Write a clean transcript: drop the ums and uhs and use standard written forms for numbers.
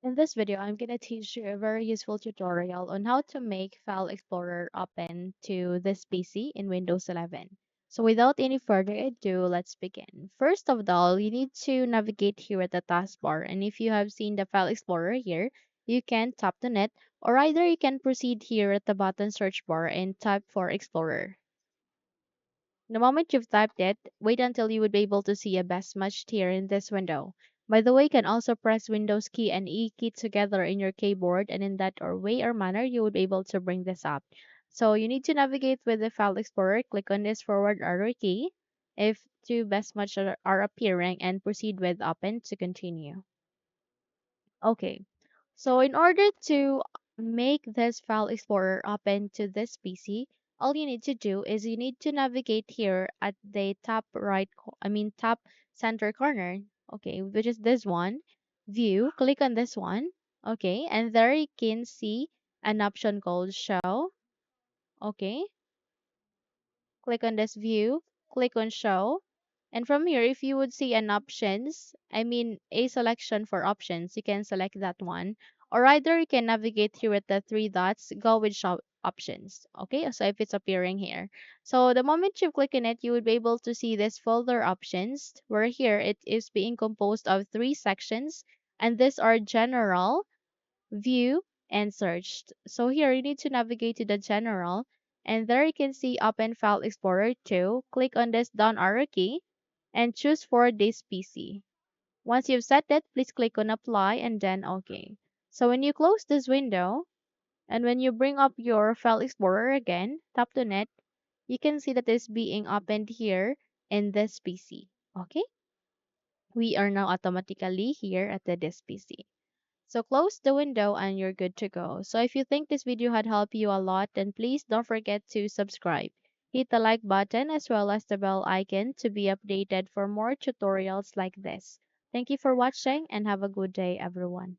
In this video, I'm going to teach you a very useful tutorial on how to make File Explorer open to this PC in Windows 11. So without any further ado, let's begin. First of all, you need to navigate here at the taskbar, and if you have seen the File Explorer here, you can tap on it, or either you can proceed here at the button search bar and type for Explorer. The moment you've typed it, wait until you would be able to see a best match here in this window. By the way, you can also press Windows key and E key together in your keyboard, and in that or way or manner you would be able to bring this up. So you need to navigate with the File Explorer, click on this forward arrow key if two best match are appearing, and proceed with Open to continue. Okay, so in order to make this File Explorer open to this PC, all you need to do is you need to navigate here at the top right, top center corner, okay, which is this one, View, click on this one, okay, and there you can see an option called Show, okay, click on this View, click on Show, and from here, if you would see an options, a selection for options, you can select that one. Or either you can navigate here with the three dots, go with show options. Okay, so if it's appearing here. So the moment you click on it, you would be able to see this folder options, where here it is being composed of three sections. And these are general, view, and searched. So here you need to navigate to the general, and there you can see Open File Explorer 2. Click on this down arrow key and choose for this PC. Once you've set it, please click on Apply and then OK. So when you close this window and when you bring up your File Explorer again, tap on it, you can see that it's being opened here in this PC. Okay? We are now automatically here at this PC. So close the window and you're good to go. So if you think this video had helped you a lot, then please don't forget to subscribe. Hit the like button as well as the bell icon to be updated for more tutorials like this. Thank you for watching and have a good day everyone.